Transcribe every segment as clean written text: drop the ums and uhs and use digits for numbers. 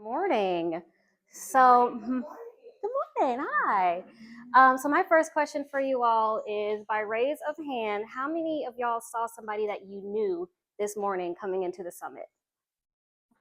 Morning. Good morning. Hi. So my first question for you all is by raise of hand, how many of y'all saw somebody that you knew this morning coming into the summit?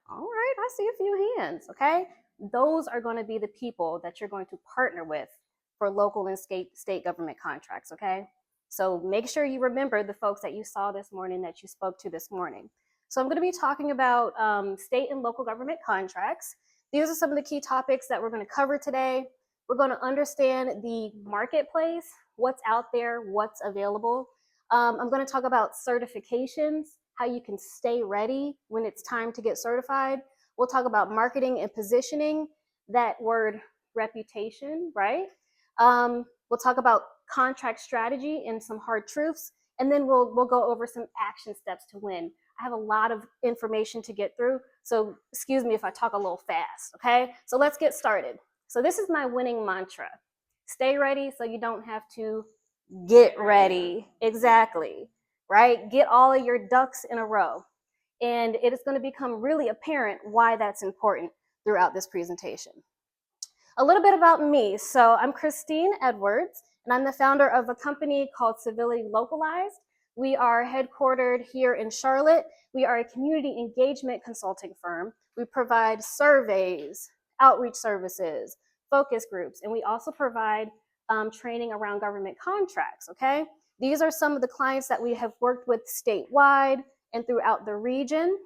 All right, I see a few hands, okay? Those are going to be the people that you're going to partner with for local and state government contracts, okay? So make sure you remember the folks that you saw this morning that you spoke to this morning. So I'm going to be talking about state and local government contracts. These are some of the key topics that we're going to cover today. We're going to understand the marketplace, what's out there, what's available. I'm going to talk about certifications, how you can stay ready when it's time to get certified. We'll talk about marketing and positioning, that word reputation, right? We'll talk about contract strategy and some hard truths, and then we'll go over some action steps to win. I have a lot of information to get through, so excuse me if I talk a little fast, okay? So let's get started. So this is my winning mantra. Stay ready so you don't have to get ready. Exactly, right? Get all of your ducks in a row. And it is going to become really apparent why that's important throughout this presentation. A little bit about me. So I'm Christine Edwards, and I'm the founder of a company called Civility Localized. We are headquartered here in Charlotte. We are a community engagement consulting firm. We provide surveys, outreach services, focus groups, and we also provide training around government contracts, okay? These are some of the clients that we have worked with statewide and throughout the region.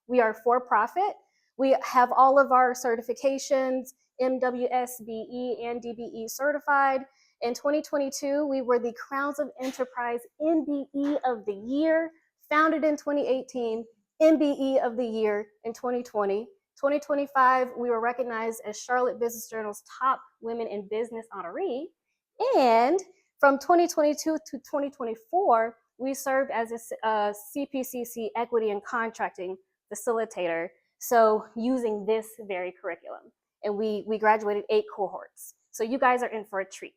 We are for profit. We have all of our certifications, MWSBE and DBE certified. In 2022, we were the Crowns of Enterprise MBE of the Year, founded in 2018, MBE of the Year in 2020. 2025, we were recognized as Charlotte Business Journal's top women in business honoree. And from 2022 to 2024, we served as a CPCC equity and contracting facilitator. So using this very curriculum. And we graduated 8 cohorts. So you guys are in for a treat.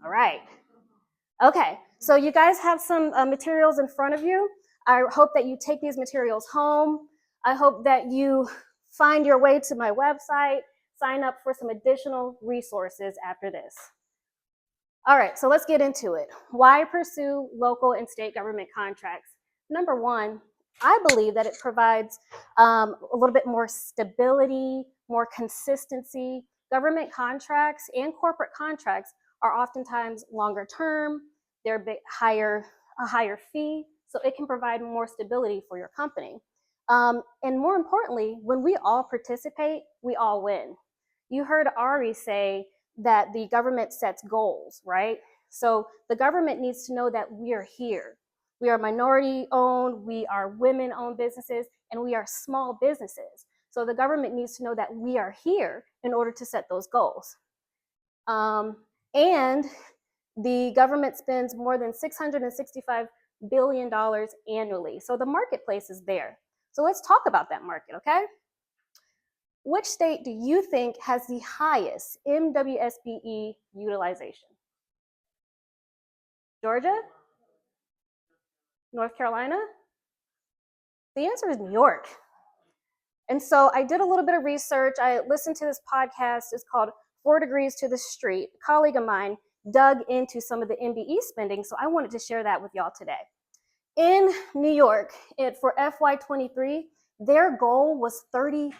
All right. Okay, so you guys have some materials in front of you. I hope that you take these materials home. I hope that you find your way to my website, sign up for some additional resources after this. All right, so let's get into it. Why pursue local and state government contracts? Number one, I believe that it provides a little bit more stability, more consistency. Government contracts and corporate contracts are oftentimes longer term, they're a higher fee, so it can provide more stability for your company. And more importantly, when we all participate, we all win. You heard Ari say that the government sets goals, right? So the government needs to know that we are here. We are minority owned, we are women owned businesses, and we are small businesses. So the government needs to know that we are here in order to set those goals. And the government spends more than $665 billion annually. So the marketplace is there. So let's talk about that market, okay? Which state do you think has the highest MWSBE utilization? Georgia? North Carolina? The answer is New York. And so I did a little bit of research. I listened to this podcast. It's called 4 Degrees to the Street. A colleague of mine dug into some of the MBE spending, so I wanted to share that with y'all today. In New York, for FY23, their goal was 30%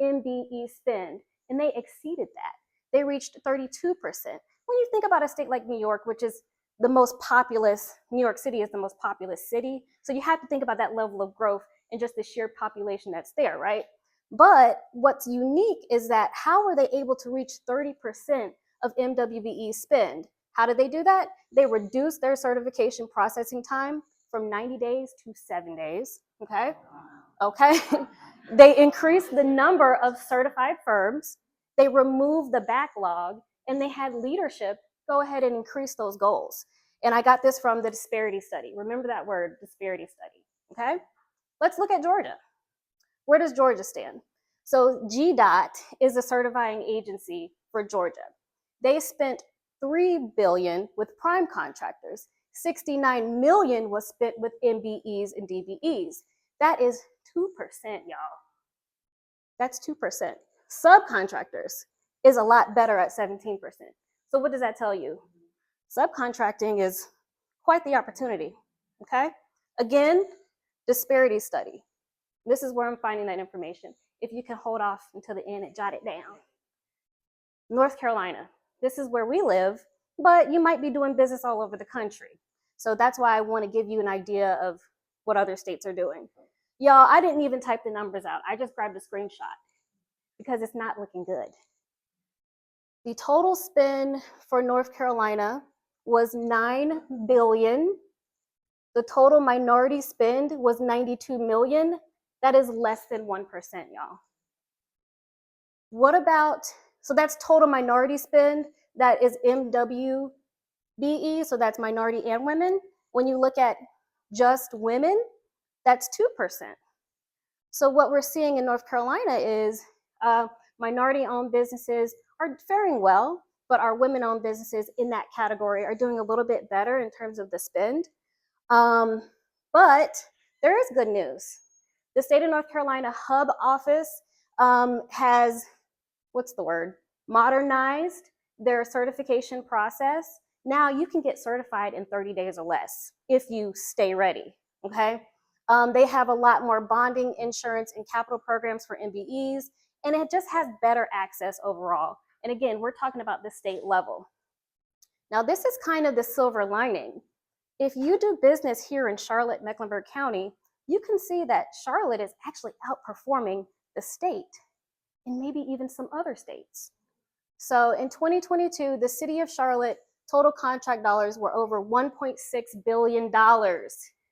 MBE spend, and they exceeded that. They reached 32%. When you think about a state like New York, which is the most populous, New York City is the most populous city, so you have to think about that level of growth and just the sheer population that's there, right? But what's unique is that how were they able to reach 30% of MWBE spend? How did they do that? They reduced their certification processing time from 90 days to 7 days, okay? Okay. They increased the number of certified firms, they removed the backlog, and they had leadership go ahead and increase those goals. And I got this from the disparity study. Remember that word, disparity study, okay? Let's look at Georgia. Where does Georgia stand? So GDOT is a certifying agency for Georgia. They spent $3 billion with prime contractors. $69 million was spent with MBEs and DBEs. That is 2%, y'all. That's 2%. Subcontractors is a lot better at 17%. So what does that tell you? Subcontracting is quite the opportunity, okay? Again, disparity study. This is where I'm finding that information. If you can hold off until the end and jot it down. North Carolina. This is where we live, but you might be doing business all over the country. So that's why I want to give you an idea of what other states are doing. Y'all, I didn't even type the numbers out. I just grabbed a screenshot because it's not looking good. The total spend for North Carolina was $9 billion. The total minority spend was $92 million. That is less than 1%, y'all. What about, so that's total minority spend. That is MWBE, so that's minority and women. When you look at just women, that's 2%. So what we're seeing in North Carolina is minority-owned businesses are faring well, but our women-owned businesses in that category are doing a little bit better in terms of the spend. But there is good news. The state of North Carolina hub office has, modernized their certification process. Now you can get certified in 30 days or less if you stay ready, okay? They have a lot more bonding, insurance, and capital programs for MBEs, and it just has better access overall. And again, we're talking about the state level. Now, this is kind of the silver lining. If you do business here in Charlotte, Mecklenburg County, you can see that Charlotte is actually outperforming the state and maybe even some other states. So in 2022, the city of Charlotte total contract dollars were over $1.6 billion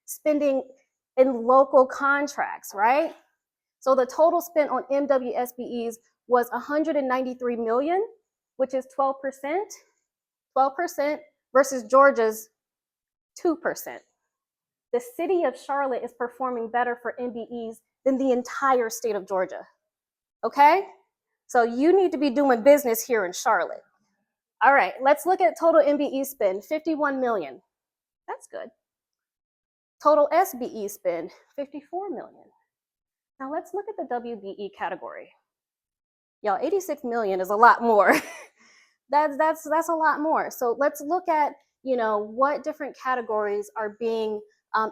spending in local contracts, right? So the total spent on MWSBEs was $193 million, which is 12%, 12% versus Georgia's 2%. The city of Charlotte is performing better for MBEs than the entire state of Georgia, okay? So you need to be doing business here in Charlotte. All right, let's look at total MBE spend, $51 million. That's good. Total SBE spend, $54 million. Now let's look at the WBE category. Y'all, $86 million is a lot more. that's a lot more. So let's look at, what different categories are being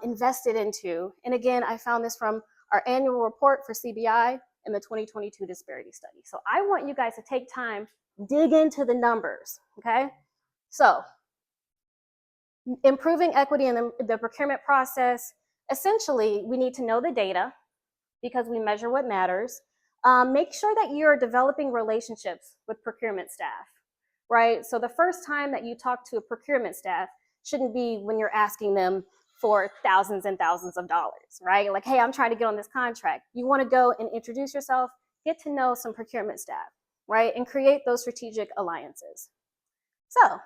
invested into. And again, I found this from our annual report for CBI and the 2022 disparity study. So I want you guys to take time, dig into the numbers, okay? So improving equity in the procurement process, essentially, we need to know the data because we measure what matters. Make sure that you're developing relationships with procurement staff, right? So the first time that you talk to a procurement staff shouldn't be when you're asking them for thousands and thousands of dollars, right? Like, hey, I'm trying to get on this contract. You want to go and introduce yourself, get to know some procurement staff, right? And create those strategic alliances. So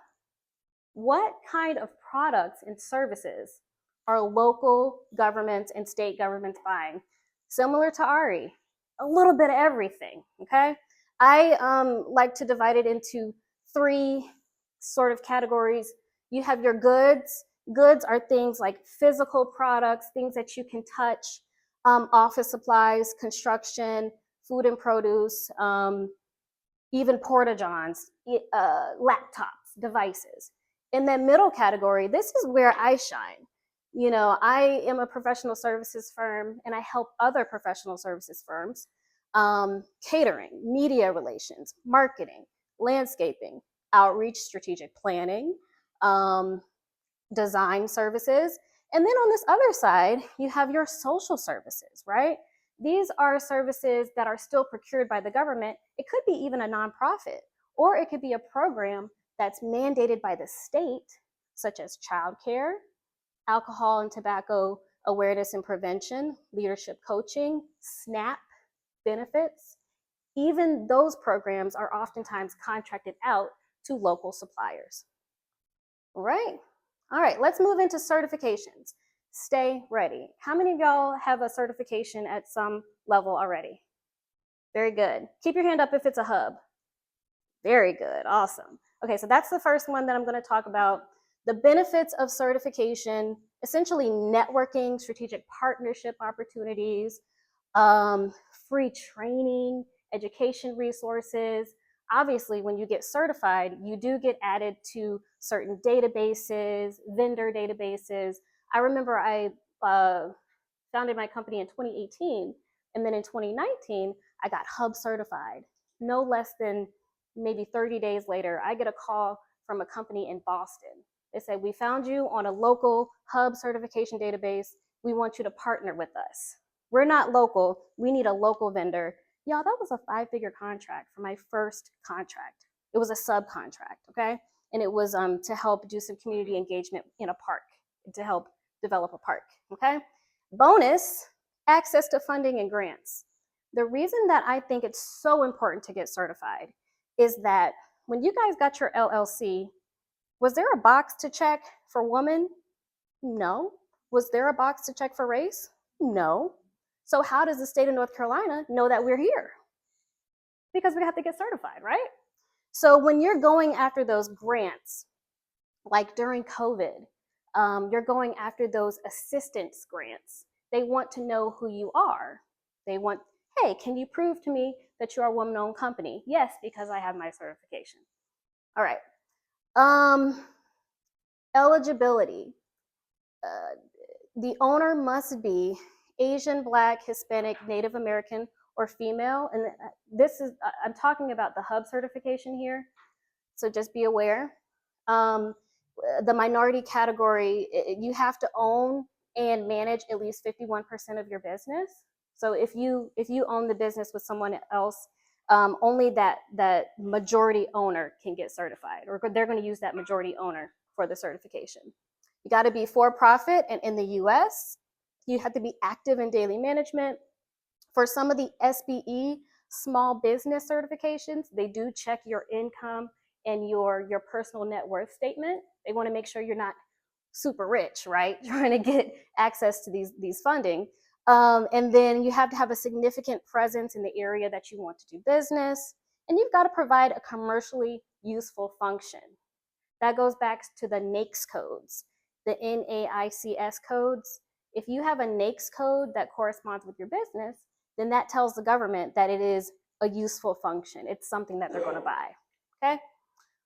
what kind of products and services are local governments and state governments buying? Similar to Ari, a little bit of everything, okay? I like to divide it into 3 sort of categories. You have your goods. Goods are things like physical products, things that you can touch, office supplies, construction, food and produce, even porta-johns, laptops, devices. In that middle category, this is where I shine. I am a professional services firm and I help other professional services firms, catering, media relations, marketing, landscaping, outreach, strategic planning, design services. And then on this other side, you have your social services, right? These are services that are still procured by the government. It could be even a nonprofit, or it could be a program that's mandated by the state, such as childcare, alcohol and tobacco awareness and prevention, leadership coaching, SNAP benefits. Even those programs are oftentimes contracted out to local suppliers. All right, let's move into certifications. Stay ready. How many of y'all have a certification at some level already? Very good. Keep your hand up if it's a hub. Very good, awesome. Okay, so that's the first one that I'm going to talk about. The benefits of certification, essentially networking, strategic partnership opportunities, um, free training, education resources. Obviously, when you get certified, you do get added to certain databases, vendor databases. I remember I founded my company in 2018, and then in 2019, I got Hub certified. No less than maybe 30 days later, I get a call from a company in Boston. They said, "We found you on a local Hub certification database. We want you to partner with us. We're not local. We need a local vendor." Y'all, that was a 5-figure contract for my first contract. It was a subcontract, okay? And it was to help do some community engagement in a park, to help develop a park, okay? Bonus, access to funding and grants. The reason that I think it's so important to get certified is that when you guys got your LLC, was there a box to check for woman? No. Was there a box to check for race? No. So how does the state of North Carolina know that we're here? Because we have to get certified, right? So when you're going after those grants, like during COVID, you're going after those assistance grants. They want to know who you are. They want, hey, can you prove to me that you are a woman-owned company? Yes, because I have my certification. All right. Eligibility. The owner must be Asian, Black, Hispanic, Native American, or female. And this is, I'm talking about the Hub certification here. So just be aware. The minority category, you have to own and manage at least 51% of your business. So if you own the business with someone else, only that majority owner can get certified, or they're going to use that majority owner for the certification. You got to be for profit and in the US. You have to be active in daily management. For some of the SBE small business certifications, they do check your income and your personal net worth statement. They want to make sure you're not super rich, right? Trying to get access to these funding. And then you have to have a significant presence in the area that you want to do business. And you've got to provide a commercially useful function. That goes back to the NAICS codes, the NAICS codes. If you have a NAICS code that corresponds with your business, then that tells the government that it is a useful function. It's something that they're going to buy. Okay?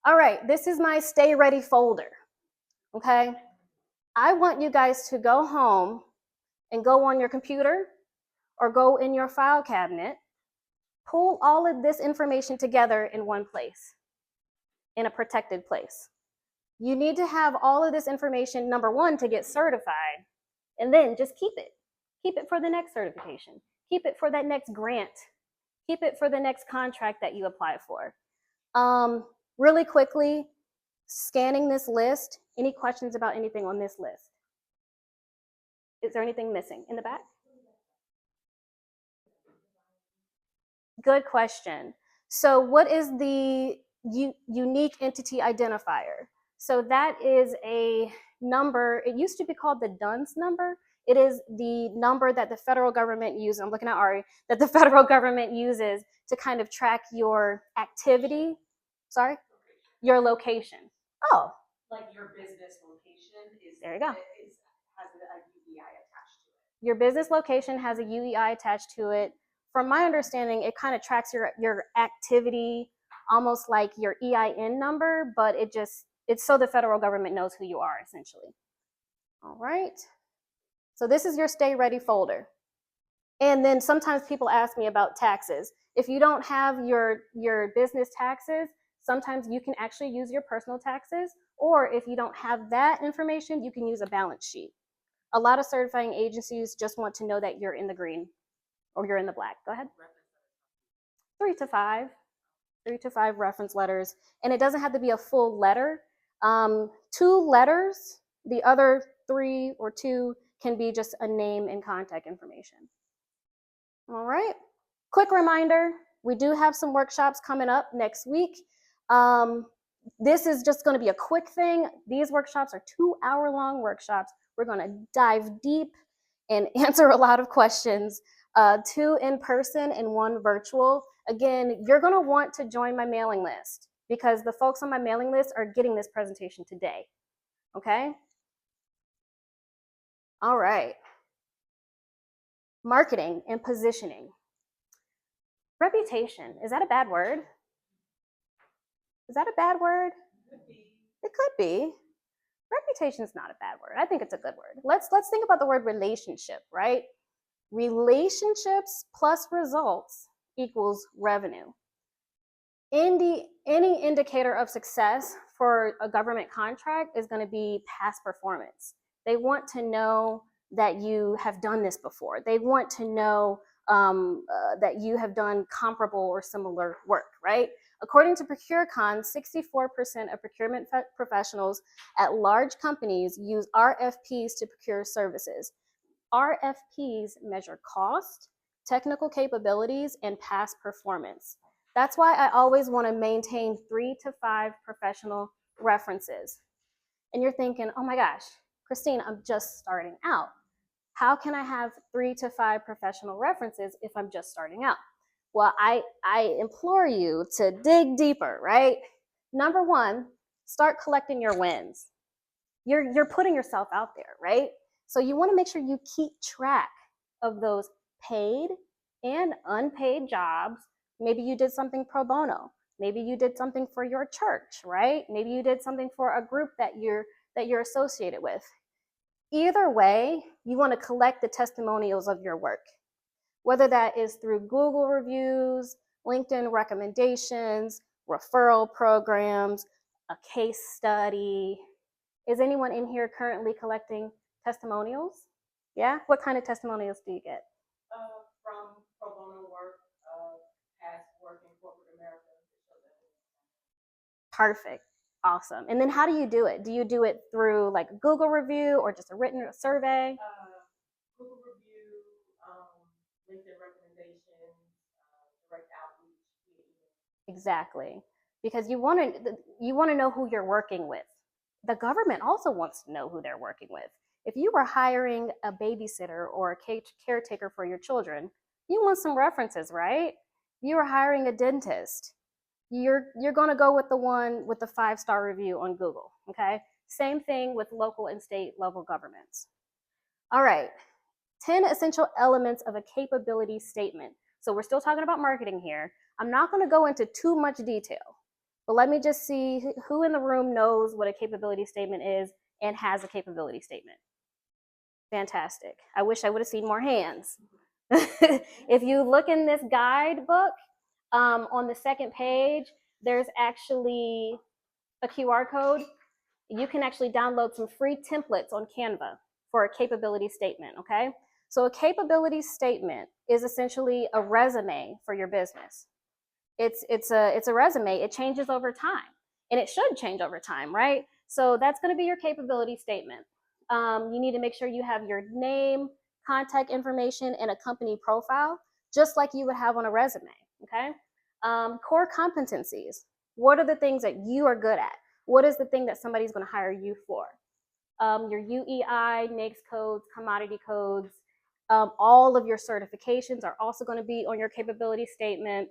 All right, this is my stay ready folder. Okay? I want you guys to go home and go on your computer or go in your file cabinet, pull all of this information together in one place, in a protected place. You need to have all of this information, number one, to get certified, and then just keep it. Keep it for the next certification. Keep it for that next grant. Keep it for the next contract that you apply for. Really quickly, scanning this list, any questions about anything on this list? Is there anything missing in the back? Good question. So what is the unique entity identifier? So that is a number. It used to be called the DUNS number. It is the number that the federal government uses. I'm looking at Ari, that the federal government uses to kind of track your activity. Sorry? Your location. Oh. Like your business location is, there you go. Has a UEI attached to it. Your business location has a UEI attached to it. From my understanding, it kind of tracks your activity, almost like your EIN number, but it's so the federal government knows who you are, essentially. All right. So this is your stay ready folder. And then sometimes people ask me about taxes. If you don't have your business taxes, sometimes you can actually use your personal taxes, or if you don't have that information, you can use a balance sheet. A lot of certifying agencies just want to know that you're in the green or you're in the black. Go ahead. 3 to 5. 3 to 5 reference letters. And it doesn't have to be a full letter. 2 letters, the other 3 or 2 can be just a name and contact information. All right. Quick reminder, we do have some workshops coming up next week. This is just going to be a quick thing. These workshops are 2-hour-long workshops. We're going to dive deep and answer a lot of questions, 2 in person and 1 virtual. Again, you're going to want to join my mailing list because the folks on my mailing list are getting this presentation today. Okay? All right. Marketing and positioning. Reputation, is that a bad word? Is that a bad word? It could be. Reputation is not a bad word. I think it's a good word. Let's think about the word relationship, right? Relationships plus results equals revenue. Any indicator of success for a government contract is going to be past performance. They want to know that you have done this before. They want to know that you have done comparable or similar work, right? According to ProcureCon, 64% of procurement professionals at large companies use RFPs to procure services. RFPs measure cost, technical capabilities, and past performance. That's why I always want to maintain 3 to 5 professional references. And you're thinking, oh my gosh, Christine, I'm just starting out. How can I have 3 to 5 professional references if I'm just starting out? Well, I implore you to dig deeper, right? Number one, start collecting your wins. You're putting yourself out there, right? So you want to make sure you keep track of those paid and unpaid jobs. Maybe you did something pro bono. Maybe you did something for your church, right? Maybe you did something for a group that you're associated with. Either way, you want to collect the testimonials of your work, whether that is through Google reviews, LinkedIn recommendations, referral programs, a case study. Is anyone in here currently collecting testimonials? Yeah? What kind of testimonials do you get? From pro bono work, past work in corporate America. Perfect. Awesome. And then how do you do it? Do you do it through like a Google review or just a written survey? Google review, LinkedIn recommendations, direct outreach via email. Exactly. Because you want to know who you're working with. The government also wants to know who they're working with. If you were hiring a babysitter or a caretaker for your children, you want some references, right? You were hiring a dentist, you're going to go with the one with the 5-star review on Google, okay? Same thing with local and state level governments. All right, 10 essential elements of a capability statement. So we're still talking about marketing here. I'm not going to go into too much detail, but let me just see who in the room knows what a capability statement is and has a capability statement. Fantastic. I wish I would have seen more hands. If you look in this guidebook, on the second page, there's actually a QR code. You can actually download some free templates on Canva for a capability statement, okay? So a capability statement is essentially a resume for your business. It's a resume. It changes over time, and it should change over time, right? So that's going to be your capability statement. You need to make sure you have your name, contact information, and a company profile, just like you would have on a resume. Okay. Core competencies. What are the things that you are good at? What is the thing that somebody's going to hire you for? Your UEI, NAICS codes, commodity codes, all of your certifications are also going to be on your capability statement.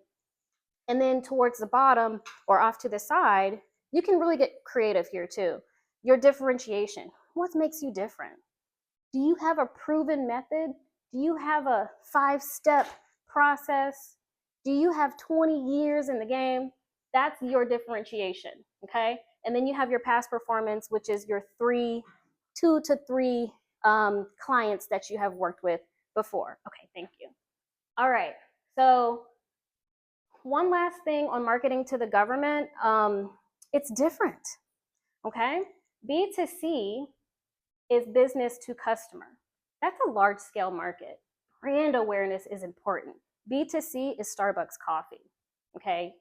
And then towards the bottom or off to the side, you can really get creative here too. Your differentiation. What makes you different? Do you have a proven method? Do you have a 5-step process? Do you have 20 years in the game? That's your differentiation, okay? And then you have your past performance, which is your 2 to 3 clients that you have worked with before. Okay, thank you. All right, so one last thing on marketing to the government, it's different, okay? B2C is business to customer. That's a large scale market. Brand awareness is important. B2C is Starbucks coffee, okay?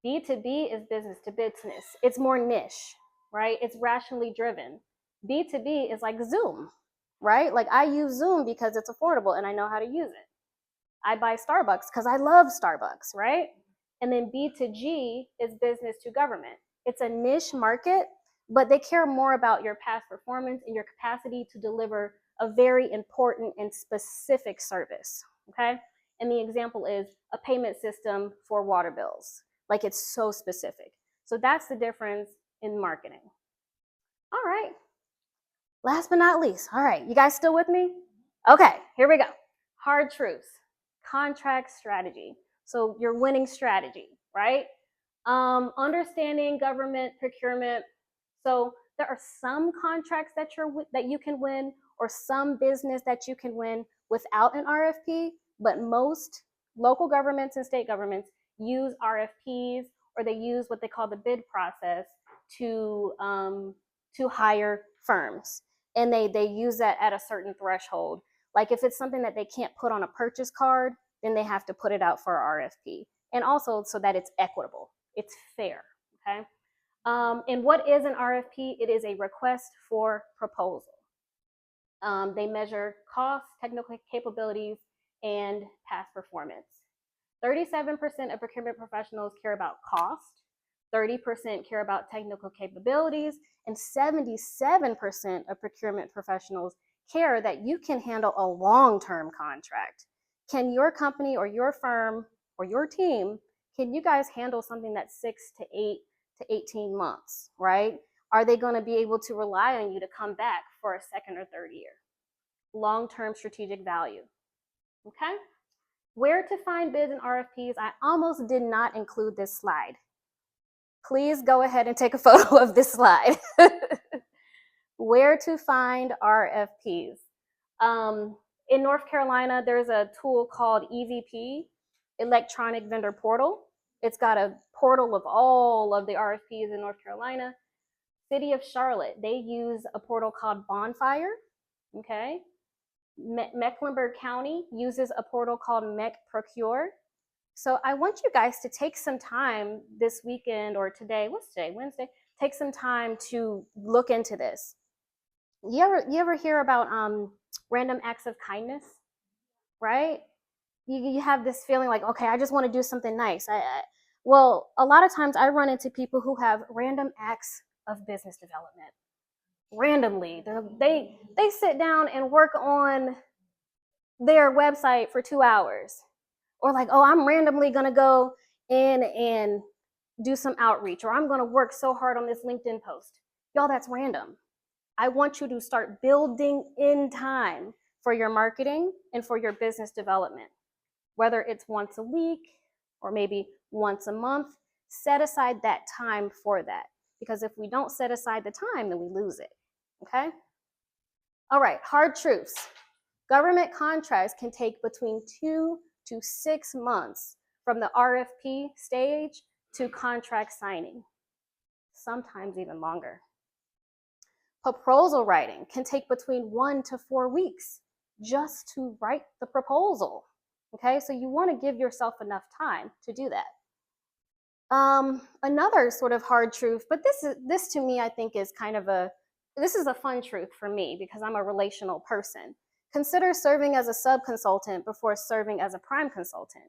B2B is business to business. It's more niche, right? It's rationally driven. B2B is like Zoom, right? Like I use Zoom because it's affordable and I know how to use it. I buy Starbucks because I love Starbucks, right? And then B2G is business to government. It's a niche market, but they care more about your past performance and your capacity to deliver a very important and specific service, okay? And the example is a payment system for water bills. Like it's so specific. So that's the difference in marketing. All right. Last but not least. All right. You guys still with me? Okay, here we go. Hard truths. Contract strategy. So your winning strategy, right? Understanding government procurement. So there are some contracts that you can win, or some business that you can win without an RFP. But most local governments and state governments use RFPs, or they use what they call the bid process to hire firms, and they use that at a certain threshold. Like if it's something that they can't put on a purchase card, then they have to put it out for a RFP, and also so that it's equitable, it's fair. Okay. And what is an RFP? It is a request for proposal. They measure cost, technical capabilities, and past performance. 37% of procurement professionals care about cost, 30% care about technical capabilities, and 77% of procurement professionals care that you can handle a long-term contract. Can your company or your firm or your team, can you guys handle something that's 6 to 8 to 18 months, right? Are they going to be able to rely on you to come back for a second or third year? Long-term strategic value. Okay? Where to find bids and RFPs? I almost did not include this slide. Please go ahead and take a photo of this slide. Where to find RFPs? In North Carolina, there's a tool called EVP, Electronic Vendor Portal. It's got a portal of all of the RFPs in North Carolina. City of Charlotte, they use a portal called Bonfire. Okay. Mecklenburg County uses a portal called Mech Procure. So I want you guys to take some time this weekend, or today, what's today, Wednesday? Take some time to look into this. You ever hear about random acts of kindness, right? You have this feeling like, okay, I just want to do something nice. Well, a lot of times I run into people who have random acts of business development. Randomly, they sit down and work on their website for 2 hours, or like, oh, I'm randomly gonna go in and do some outreach, or I'm gonna work so hard on this LinkedIn post. Y'all, that's random. I want you to start building in time for your marketing and for your business development, whether it's once a week or maybe once a month. Set aside that time for that, because if we don't set aside the time, then we lose it. Okay. All right, hard truths. Government contracts can take between 2 to 6 months from the RFP stage to contract signing, sometimes even longer. Proposal writing can take between 1 to 4 weeks just to write the proposal. Okay, so you want to give yourself enough time to do that. Another sort of hard truth, but this to me, I think is kind of this is a fun truth for me because I'm a relational person. Consider serving as a sub-consultant before serving as a prime consultant.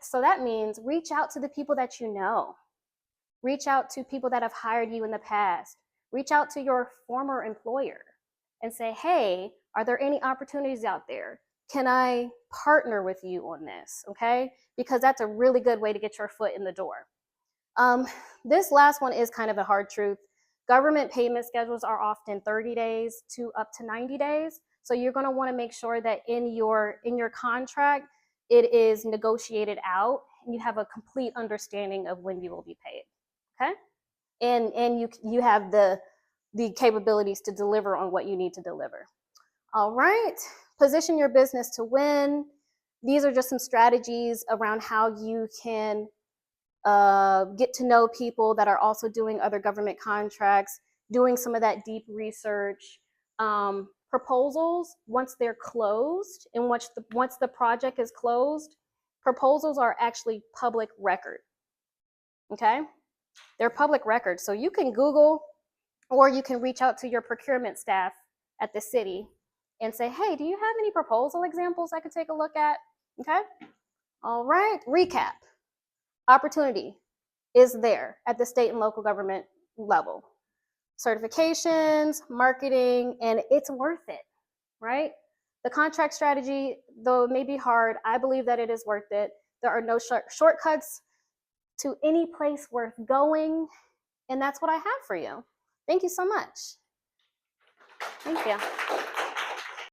So that means reach out to the people that you know. Reach out to people that have hired you in the past. Reach out to your former employer and say, hey, are there any opportunities out there? Can I partner with you on this? Okay, because that's a really good way to get your foot in the door. This last one is kind of a hard truth. Government payment schedules are often 30 days to up to 90 days. So you're going to want to make sure that in your contract, it is negotiated out and you have a complete understanding of when you will be paid. Okay? And you have the capabilities to deliver on what you need to deliver. All right. Position your business to win. These are just some strategies around how you can get to know people that are also doing other government contracts, doing some of that deep research. Proposals, once they're closed and once the project is closed, proposals are actually public record. Okay? They're public record. So you can Google, or you can reach out to your procurement staff at the city and say, hey, do you have any proposal examples I could take a look at? Okay? All right. Recap. Opportunity is there at the state and local government level. Certifications, marketing, and it's worth it, right? The contract strategy, though it may be hard, I believe that it is worth it. There are no shortcuts to any place worth going, and that's what I have for you. Thank you so much. Thank you.